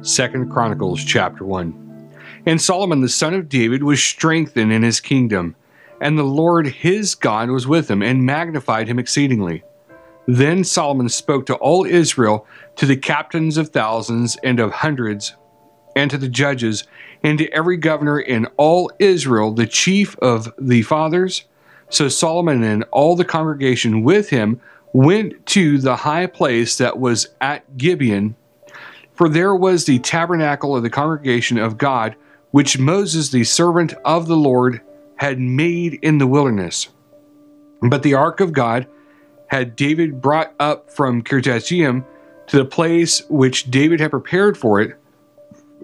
2 Chronicles Chapter 1. And Solomon the son of David was strengthened in his kingdom, and the Lord his God was with him, and magnified him exceedingly. Then Solomon spoke to all Israel, to the captains of thousands and of hundreds, and to the judges, and to every governor in all Israel, the chief of the fathers. So Solomon and all the congregation with him went to the high place that was at Gibeon, for there was the tabernacle of the congregation of God, which Moses the servant of the Lord had made in the wilderness. But the ark of God had David brought up from Kirjathjearim to the place which David had prepared for it,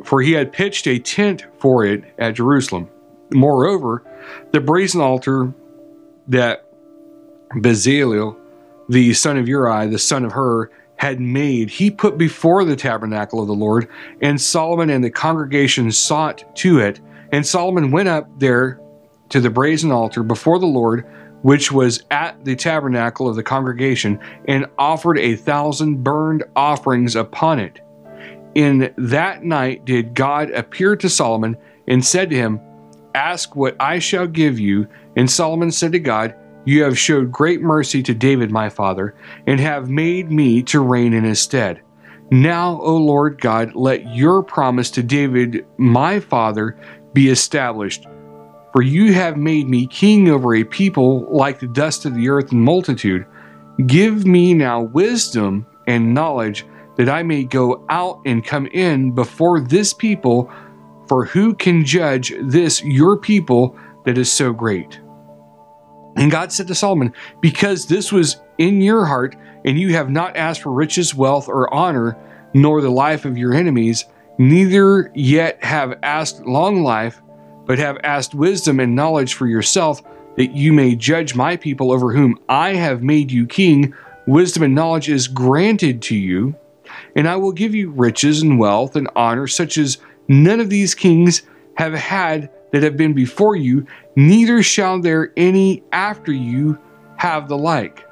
for he had pitched a tent for it at Jerusalem. Moreover, the brazen altar that Bezaleel, the son of Uri, the son of Hur, had made, he put before the tabernacle of the Lord, and Solomon and the congregation sought to it. And Solomon went up there to the brazen altar before the Lord, which was at the tabernacle of the congregation, and offered 1,000 burned offerings upon it. In that night did God appear to Solomon, and said to him, "Ask what I shall give you." And Solomon said to God, "You have showed great mercy to David my father, and have made me to reign in his stead. Now, O Lord God, let your promise to David my father be established. For you have made me king over a people like the dust of the earth in multitude. Give me now wisdom and knowledge, that I may go out and come in before this people, for who can judge this your people that is so great?" And God said to Solomon, "Because this was in your heart, and you have not asked for riches, wealth, or honor, nor the life of your enemies, neither yet have asked long life, but have asked wisdom and knowledge for yourself, that you may judge my people over whom I have made you king, wisdom and knowledge is granted to you. And I will give you riches and wealth and honor, such as none of these kings have had that have been before you, neither shall there any after you have the like."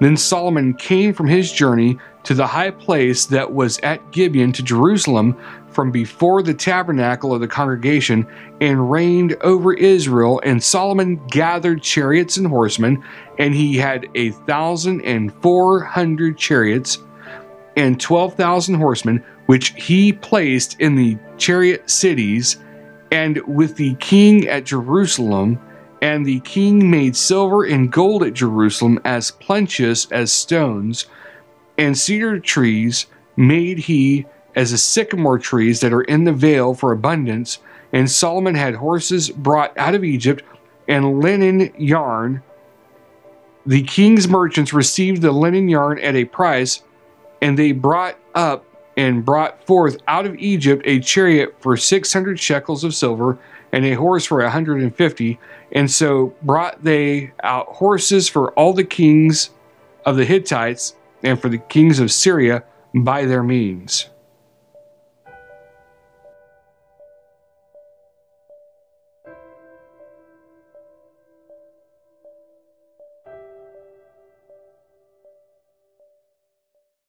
Then Solomon came from his journey to the high place that was at Gibeon to Jerusalem, from before the tabernacle of the congregation, and reigned over Israel. And Solomon gathered chariots and horsemen, and he had 1,400 chariots and 12,000 horsemen, which he placed in the chariot cities, and with the king at Jerusalem. And the king made silver and gold at Jerusalem as plenteous as stones, and cedar trees made he as the sycamore trees that are in the vale for abundance. And Solomon had horses brought out of Egypt, and linen yarn. The king's merchants received the linen yarn at a price, and they brought up and brought forth out of Egypt a chariot for 600 shekels of silver, and a horse for 150. And so brought they out horses for all the kings of the Hittites, and for the kings of Syria by their means.